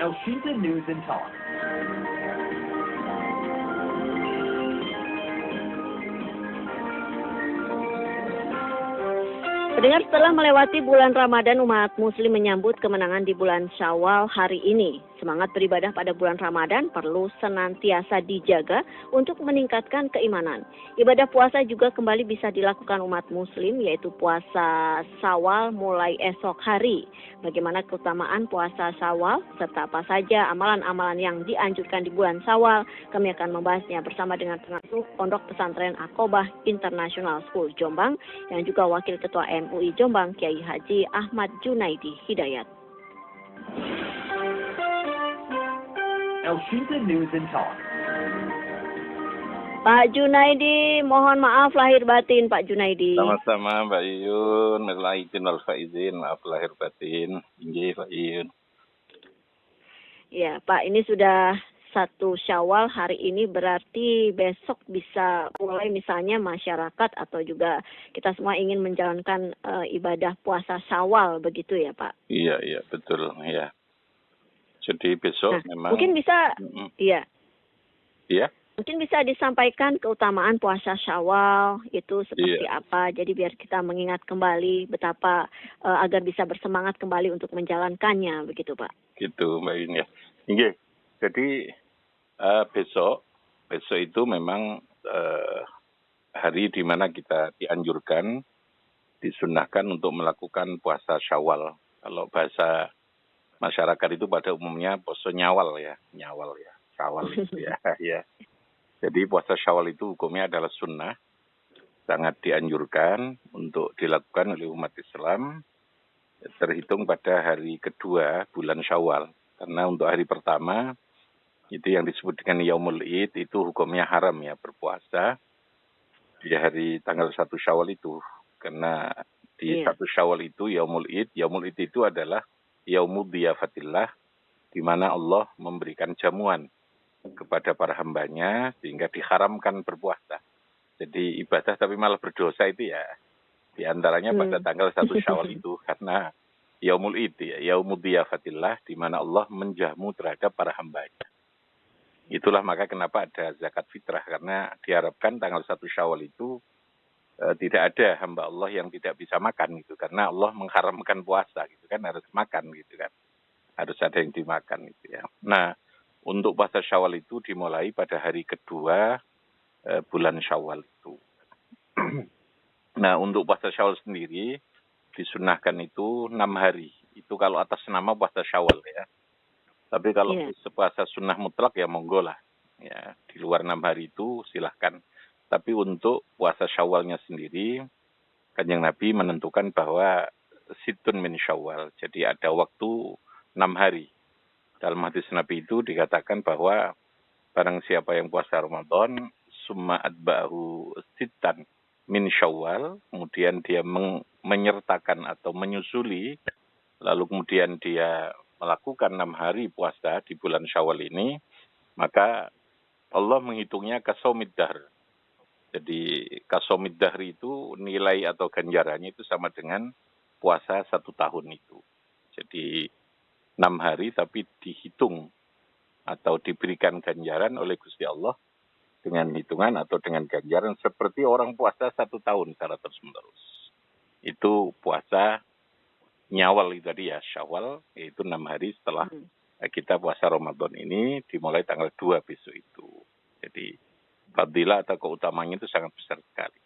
Elshinta News and Talk. Pendengar, setelah melewati bulan Ramadan, umat muslim menyambut kemenangan di bulan Syawal hari ini. Semangat beribadah pada bulan Ramadan perlu senantiasa dijaga untuk meningkatkan keimanan. Ibadah puasa juga kembali bisa dilakukan umat muslim, yaitu puasa Syawal mulai esok hari. Bagaimana keutamaan puasa Syawal serta apa saja amalan-amalan yang dianjurkan di bulan Syawal, kami akan membahasnya bersama dengan pengasuh Pondok Pesantren Aqobah International School Jombang yang juga Wakil Ketua MUI Jombang, Kiai Haji Ahmad Junaidi Hidayat. Elshinta News and Talk. Pak Junaidi, mohon maaf lahir batin Pak Junaidi. Sama-sama Mbak Iyun, minal aidin wal faizin, maaf lahir batin. Inggih Pak Iyun. Ya Pak, ini sudah 1 Syawal hari ini, berarti besok bisa mulai misalnya masyarakat atau juga kita semua ingin menjalankan ibadah puasa Syawal, begitu ya Pak? Iya betul ya. Jadi besok memang mungkin bisa Iya. Mungkin bisa disampaikan keutamaan puasa Syawal itu seperti apa. Jadi biar kita mengingat kembali betapa agar bisa bersemangat kembali untuk menjalankannya, begitu Pak. Gitu Mbak Iyun ya. Inggih. Jadi besok itu memang hari di mana kita dianjurkan, disunahkan untuk melakukan puasa Syawal. Kalau bahasa masyarakat itu pada umumnya puasa Nyawal ya, Syawal itu ya. Ya. Jadi puasa Syawal itu hukumnya adalah sunnah, sangat dianjurkan untuk dilakukan oleh umat Islam, terhitung pada hari kedua bulan Syawal. Karena untuk hari pertama itu yang disebut dengan Yaumul Id, itu hukumnya haram ya berpuasa di hari tanggal 1 Syawal itu. Karena di 1 Syawal itu Yaumul Id itu adalah Yaumud Diyafatillah, di mana Allah memberikan jamuan kepada para hambanya sehingga diharamkan berpuasa. Jadi ibadah tapi malah berdosa itu ya di antaranya pada tanggal 1 Syawal itu, karena Yaumul Id ya, Yaumud Diyafatillah, di mana Allah menjamu terhadap para hambanya. Itulah maka kenapa ada zakat fitrah, karena diharapkan tanggal 1 Syawal itu tidak ada hamba Allah yang tidak bisa makan gitu, karena Allah mengharamkan puasa gitu kan, harus makan gitu kan, harus ada yang dimakan gitu ya. Nah, untuk puasa Syawal itu dimulai pada hari kedua bulan Syawal itu. Nah, untuk puasa Syawal sendiri disunahkan itu 6 hari. Itu kalau atas nama puasa Syawal ya. Tapi kalau puasa sunnah mutlak ya monggo lah. Ya, di luar 6 hari itu silahkan. Tapi untuk puasa Syawalnya sendiri, Kanjeng Nabi menentukan bahwa situn min Syawal. Jadi ada waktu 6 hari. Dalam hadis Nabi itu dikatakan bahwa barang siapa yang puasa Ramadan, summa adba'ahu sitan min Syawal, kemudian dia menyertakan atau menyusuli, lalu kemudian dia melakukan 6 hari puasa di bulan Syawal ini, maka Allah menghitungnya kasomid dahr. Jadi kasomid dahr itu nilai atau ganjarannya itu sama dengan puasa 1 tahun itu. Jadi 6 hari tapi dihitung atau diberikan ganjaran oleh Gusti Allah dengan hitungan atau dengan ganjaran seperti orang puasa 1 tahun secara terus-menerus. Itu puasa Nyawal itu tadi ya, Syawal, yaitu 6 hari setelah kita puasa Ramadan ini, dimulai tanggal 2 besok itu. Jadi fadilah atau keutamanya itu sangat besar sekali.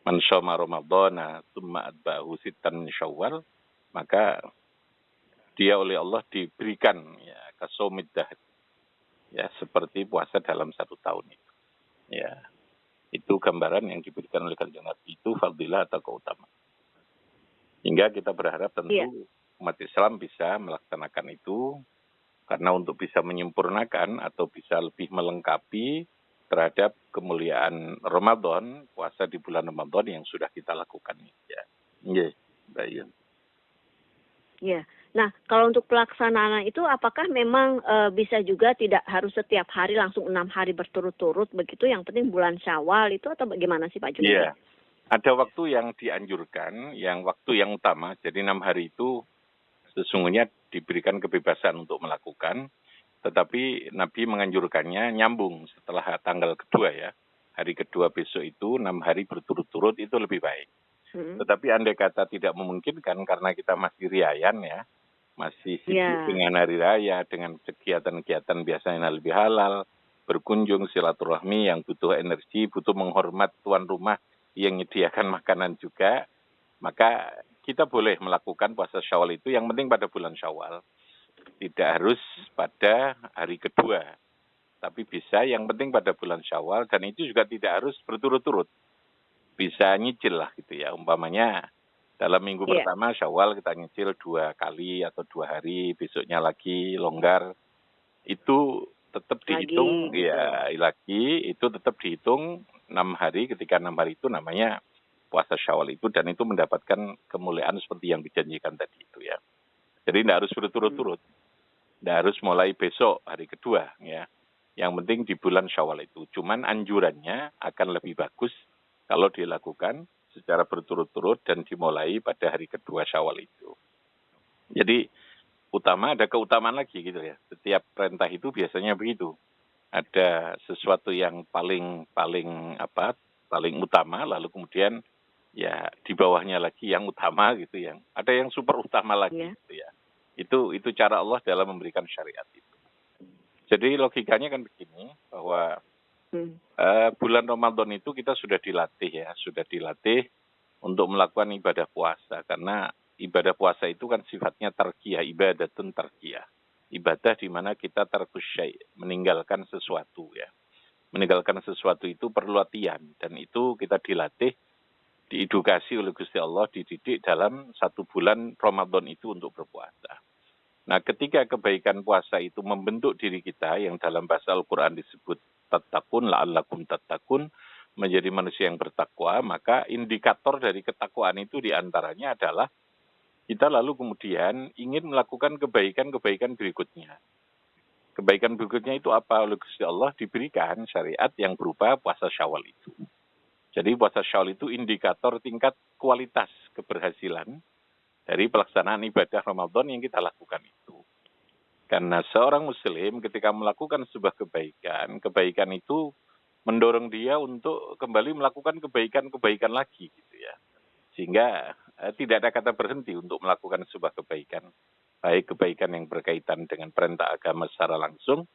Man syoma Ramadana tsumma atba'ahu sittan min Syawal, maka dia oleh Allah diberikan ya kasomid dahr. Ya, seperti puasa dalam 1 tahun itu. Ya. Itu gambaran yang diberikan oleh Kanjeng Nabi, itu fadilah atau keutamaan. Hingga kita berharap tentu umat Islam bisa melaksanakan itu, karena untuk bisa menyempurnakan atau bisa lebih melengkapi terhadap kemuliaan Ramadan, puasa di bulan Ramadan yang sudah kita lakukan. Ya, Mbak Iyun. Ya, nah kalau untuk pelaksanaan itu apakah memang bisa juga tidak harus setiap hari langsung 6 hari berturut-turut begitu, yang penting bulan Syawal itu, atau bagaimana sih Pak Junaidi? Iya, ada waktu yang dianjurkan, yang waktu yang utama, jadi 6 hari itu sesungguhnya diberikan kebebasan untuk melakukan, tetapi Nabi menganjurkannya nyambung setelah tanggal kedua ya. Hari kedua besok itu 6 hari berturut-turut itu lebih baik. Tetapi andai kata tidak memungkinkan karena kita masih riayan ya, masih sibuk dengan hari raya, dengan kegiatan-kegiatan biasanya lebih halal, berkunjung, silaturahmi yang butuh energi, butuh menghormat tuan rumah yang menyediakan makanan juga, maka kita boleh melakukan puasa Syawal itu, yang penting pada bulan Syawal. Tidak harus pada hari kedua, tapi bisa yang penting pada bulan Syawal, dan itu juga tidak harus berturut-turut. Bisa nyicil lah gitu ya, umpamanya dalam minggu pertama Syawal kita nyicil 2 kali atau 2 hari, besoknya lagi longgar, itu tetap dihitung lagi itu tetap dihitung 6 hari, ketika 6 hari itu namanya puasa Syawal itu, dan itu mendapatkan kemuliaan seperti yang dijanjikan tadi itu ya. Jadi tidak harus berturut-turut, tidak harus mulai besok hari kedua ya. Yang penting di bulan Syawal itu. Cuman anjurannya akan lebih bagus kalau dilakukan secara berturut-turut dan dimulai pada hari kedua Syawal itu. Jadi ada keutamaan lagi gitu ya. Setiap perintah itu biasanya begitu. Ada sesuatu yang paling utama, lalu kemudian ya di bawahnya lagi yang utama gitu, yang ada yang super utama lagi gitu ya. Itu cara Allah dalam memberikan syariat itu. Jadi logikanya kan begini, bahwa bulan Ramadan itu kita sudah dilatih untuk melakukan ibadah puasa, karena ibadah puasa itu kan sifatnya tarkiyah, ibadatun tarkiyah. Ibadah di mana kita tarkus syai', meninggalkan sesuatu ya. Meninggalkan sesuatu itu perlu latihan, dan itu kita dilatih, diedukasi oleh Gusti Allah, dididik dalam 1 bulan Ramadan itu untuk berpuasa. Nah, ketika kebaikan puasa itu membentuk diri kita, yang dalam bahasa Al-Quran disebut tattaqun, la'allakum tattaqun, menjadi manusia yang bertakwa, maka indikator dari ketakwaan itu diantaranya adalah kita lalu kemudian ingin melakukan kebaikan-kebaikan berikutnya. Kebaikan berikutnya itu apa? Oleh Gusti Allah diberikan syariat yang berupa puasa Syawal itu. Jadi puasa Syawal itu indikator tingkat kualitas keberhasilan dari pelaksanaan ibadah Ramadan yang kita lakukan itu. Karena seorang Muslim ketika melakukan sebuah kebaikan itu mendorong dia untuk kembali melakukan kebaikan-kebaikan lagi gitu ya. Sehingga tidak ada kata berhenti untuk melakukan sebuah kebaikan. Baik kebaikan yang berkaitan dengan perintah agama secara langsung,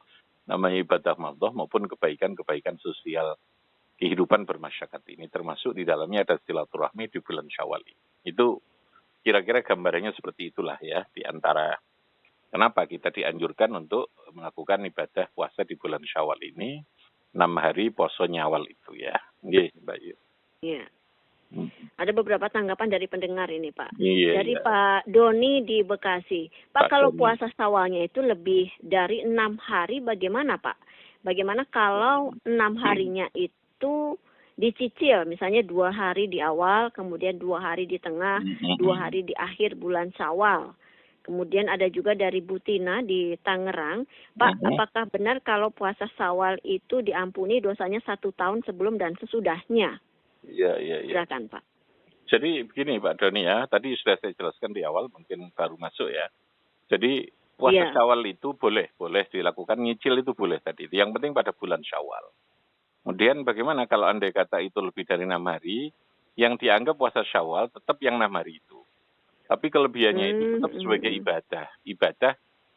namanya ibadah Ramadan, maupun kebaikan-kebaikan sosial kehidupan bermasyarakat ini. Termasuk di dalamnya ada silaturahmi di bulan Syawal. Itu kira-kira gambarannya seperti itulah ya, di antara kenapa kita dianjurkan untuk melakukan ibadah puasa di bulan Syawal ini, 6 hari poso nyawal itu ya. Nggih, Mbak Yu. Iya. Ada beberapa tanggapan dari pendengar ini, Pak. Iya, dari Pak Doni di Bekasi. Pak, kalau Doni, puasa Syawalnya itu lebih dari 6 hari bagaimana, Pak? Bagaimana kalau 6 harinya itu dicicil, misalnya 2 hari di awal, kemudian 2 hari di tengah, 2 hari di akhir bulan Syawal. Kemudian ada juga dari Bu Tina di Tangerang. Pak, apakah benar kalau puasa Syawal itu diampuni dosanya 1 tahun sebelum dan sesudahnya? Iya. Silakan, Pak. Jadi begini Pak Doni ya, tadi sudah saya jelaskan di awal, mungkin baru masuk ya. Jadi puasa Syawal itu boleh dilakukan, nyicil itu boleh tadi. Yang penting pada bulan Syawal. Kemudian bagaimana kalau andai kata itu lebih dari 6 hari, yang dianggap puasa Syawal tetap yang 6 hari itu. Tapi kelebihannya itu tetap sebagai ibadah. Ibadah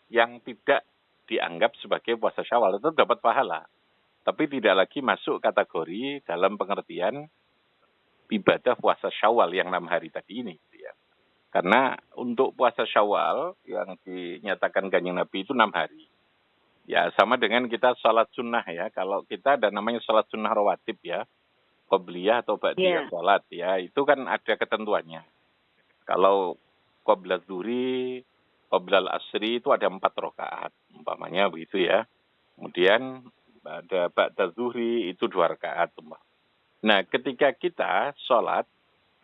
yang tidak dianggap sebagai puasa Syawal, tetap dapat pahala. Tapi tidak lagi masuk kategori dalam pengertian ibadah puasa Syawal yang 6 hari tadi ini. Ya. Karena untuk puasa Syawal yang dinyatakan Kanjeng Nabi itu 6 hari. Ya sama dengan kita sholat sunnah ya. Kalau kita ada namanya sholat sunnah rawatib ya. Qobliyah atau ba'diyah sholat ya. Itu kan ada ketentuannya. Kalau qoblal zuhri, qoblal asri itu ada 4 rakaat. Umpamanya begitu ya. Kemudian ada ba'da zuhri itu 2 rakaat. Nah, ketika kita sholat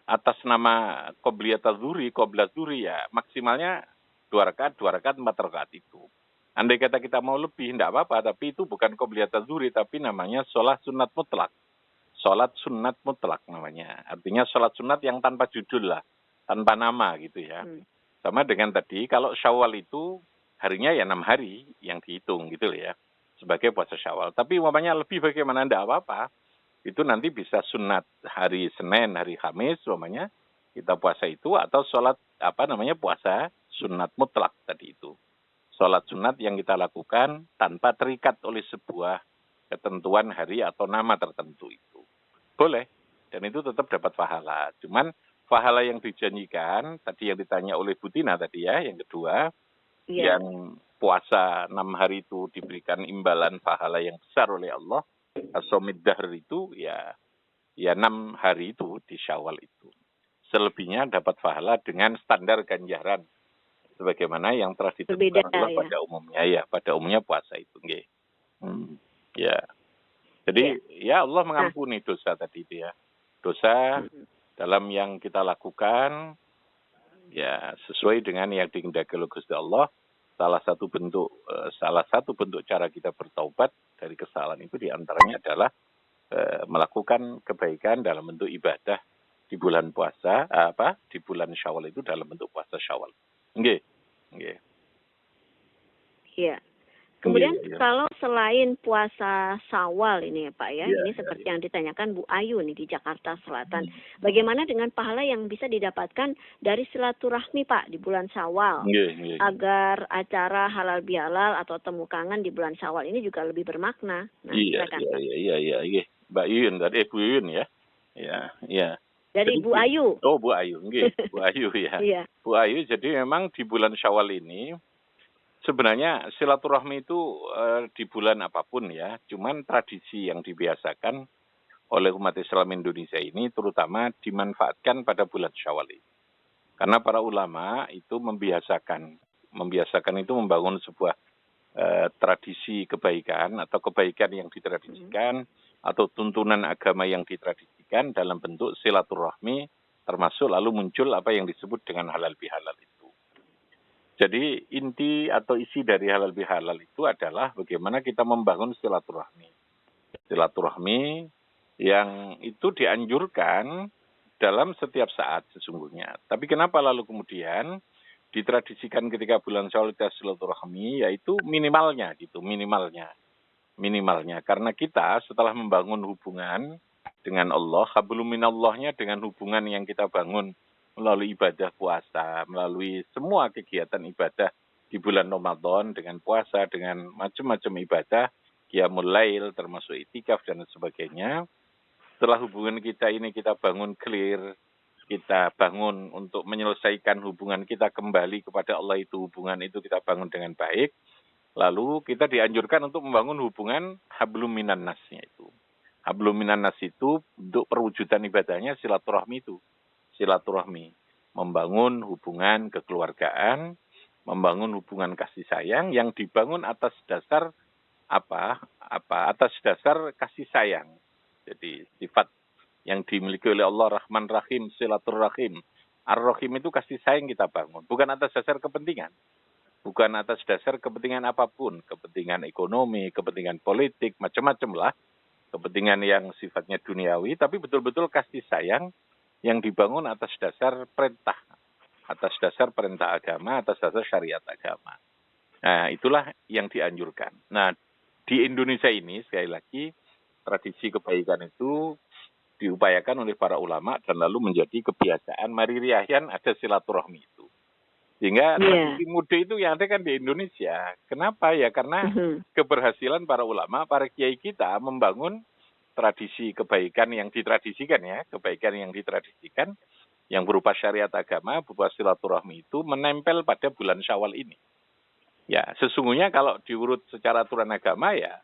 atas nama qobliyat zuhri, qoblal zuhri ya maksimalnya 2 rakaat, 4 rakaat itu. Andai kata kita mau lebih, tidak apa-apa, tapi itu bukan qobliyat zuhri, tapi namanya sholat sunat mutlak. Sholat sunat mutlak namanya. Artinya sholat sunat yang tanpa judul lah, tanpa nama gitu ya. Sama dengan tadi, kalau Syawal itu harinya ya 6 hari yang dihitung gitu loh ya, sebagai puasa Syawal. Tapi umpamanya lebih bagaimana, enggak apa-apa. Itu nanti bisa sunat hari Senin, hari Kamis umpamanya kita puasa itu, atau sholat puasa sunat mutlak tadi itu. Sholat sunat yang kita lakukan tanpa terikat oleh sebuah ketentuan hari atau nama tertentu itu. Boleh, dan itu tetap dapat pahala. Cuman pahala yang dijanjikan, tadi yang ditanya oleh Bu Tina tadi ya, yang kedua, Iya. yang puasa 6 hari itu diberikan imbalan pahala yang besar oleh Allah, as-somid dahr itu ya 6 hari itu di Syawal itu. Selebihnya dapat pahala dengan standar ganjaran sebagaimana yang telah Berbeda ditentukan Allah ya. pada umumnya puasa itu nggih. Ya. Iya. Jadi ya Allah mengampuni dosa tadi itu ya. Dosa dalam yang kita lakukan ya sesuai dengan yang dikehendaki oleh Gusti Allah. Salah satu bentuk cara kita bertaubat dari kesalahan itu diantaranya adalah melakukan kebaikan dalam bentuk ibadah di bulan puasa di bulan Syawal itu dalam bentuk puasa Syawal. Nggih. Nggih. Iya. Kemudian Nggih, iya. kalau selain puasa Syawal ini ya Pak ya, Iya, ini iya, seperti iya. yang ditanyakan Bu Ayu nih di Jakarta Selatan. Bagaimana dengan pahala yang bisa didapatkan dari silaturahmi Pak di bulan Syawal? Nggih, nggih. Agar acara halal bihalal atau temu kangen di bulan Syawal ini juga lebih bermakna. Nah, Iya, silakan iya, Pak. iya, iya. Mbak Yuyun tadi, Bu Yuyun ya. Iya, iya. Dari Jadi, Bu Ayu. oh Bu Ayu, nggih, Bu Ayu ya. Iya. Bu Ayu, jadi memang di bulan Syawal ini sebenarnya silaturahmi itu di bulan apapun ya, cuman tradisi yang dibiasakan oleh umat Islam Indonesia ini terutama dimanfaatkan pada bulan Syawal ini. Karena para ulama itu membiasakan itu membangun sebuah tradisi kebaikan atau kebaikan yang ditradisikan atau tuntunan agama yang ditradisikan dalam bentuk silaturahmi, termasuk lalu muncul apa yang disebut dengan halal bihalal itu. Jadi inti atau isi dari halal bihalal itu adalah bagaimana kita membangun silaturahmi. Silaturahmi yang itu dianjurkan dalam setiap saat sesungguhnya. Tapi kenapa lalu kemudian ditradisikan ketika bulan Syawal kita silaturahmi, yaitu minimalnya gitu, minimalnya. Karena kita setelah membangun hubungan dengan Allah, hablum minallahnya dengan hubungan yang kita bangun melalui ibadah puasa, melalui semua kegiatan ibadah di bulan Ramadan dengan puasa, dengan macam-macam ibadah, qiyamul lail termasuk itikaf dan sebagainya. Setelah hubungan kita ini kita bangun clear, kita bangun untuk menyelesaikan hubungan kita kembali kepada Allah itu, hubungan itu kita bangun dengan baik, lalu kita dianjurkan untuk membangun hubungan hablum minan nasnya itu. Hablum minan nas itu untuk perwujudan ibadahnya silaturahmi itu. Silaturahmi, membangun hubungan kekeluargaan, membangun hubungan kasih sayang yang dibangun atas dasar atas dasar kasih sayang. Jadi sifat yang dimiliki oleh Allah Rahman Rahim, silaturahim. Ar-Rahim itu kasih sayang kita bangun, bukan atas dasar kepentingan. Bukan atas dasar kepentingan apapun, kepentingan ekonomi, kepentingan politik, macam-macam lah. Kepentingan yang sifatnya duniawi, tapi betul-betul kasih sayang yang dibangun atas dasar perintah agama, atas dasar syariat agama. Nah, itulah yang dianjurkan. Nah, di Indonesia ini, sekali lagi, tradisi kebaikan itu diupayakan oleh para ulama dan lalu menjadi kebiasaan mari riahan ada silaturahmi itu. Sehingga tradisi muda itu yang ada kan di Indonesia. Kenapa ya? Karena keberhasilan para ulama, para kiai kita membangun tradisi kebaikan yang ditradisikan ya, yang berupa syariat agama, berupa silaturahmi itu menempel pada bulan Syawal ini. Ya, sesungguhnya kalau diurut secara aturan agama ya,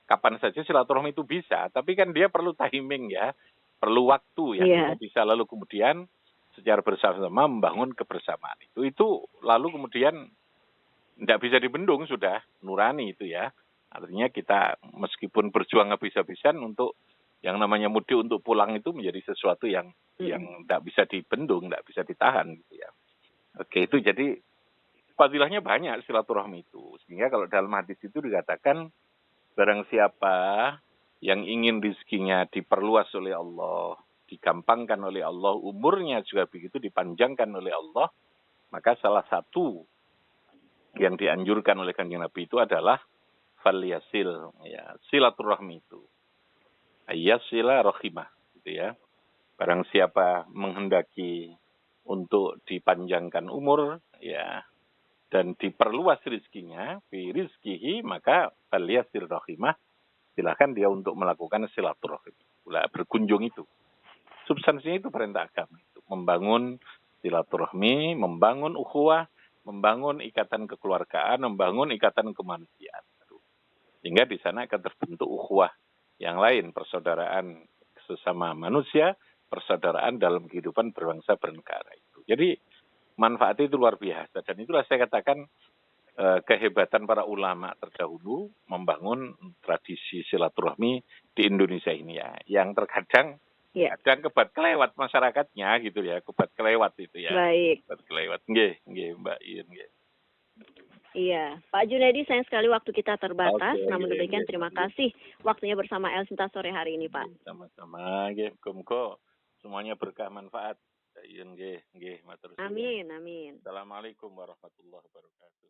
kapan saja silaturahmi itu bisa, tapi kan dia perlu timing ya, perlu waktu ya, kita bisa lalu kemudian secara bersama-sama membangun kebersamaan itu lalu kemudian tidak bisa dibendung sudah nurani itu ya. Artinya kita meskipun berjuang habis-habisan untuk yang namanya mudik untuk pulang itu menjadi sesuatu yang tidak bisa dibendung, tidak bisa ditahan gitu ya. Oke, itu jadi fadilahnya banyak silaturahmi itu. Sehingga kalau dalam hadis itu dikatakan barang siapa yang ingin rezekinya diperluas oleh Allah, digampangkan oleh Allah, umurnya juga begitu dipanjangkan oleh Allah, Maka salah satu yang dianjurkan oleh Kanjeng Nabi itu adalah falyasil, ya, silaturahmi itu. Yasila rohimah, gitu ya. Barang siapa menghendaki untuk dipanjangkan umur, ya, dan diperluas rizkinya, fi rizkihi, maka falyasil rohimah, silakan dia untuk melakukan silaturahim. Berkunjung itu. Substansinya itu perintah agama. Itu membangun silaturahmi, membangun ukhuwah, membangun ikatan kekeluargaan, membangun ikatan kemanusiaan. Sehingga di sana akan terbentuk ukhuwah yang lain, persaudaraan sesama manusia, persaudaraan dalam kehidupan berbangsa bernegara itu. Jadi manfaatnya itu luar biasa, dan itulah saya katakan kehebatan para ulama terdahulu membangun tradisi silaturahmi di Indonesia ini ya, yang terkadang kebat kelewat masyarakatnya gitu ya, kebat kelewat itu ya. Baik. Kebat kelewat. Nggih, Mbak Iin nggih. Iya, Pak Junedi, sayang sekali waktu kita terbatas. Oke, Namun demikian, terima kasih waktunya bersama El Sinta sore hari ini, Pak. Sama-sama, nggih. Muga-muga semuanya berkah manfaat. Nggih, matur suwun. Amin, amin. Assalamualaikum warahmatullahi wabarakatuh.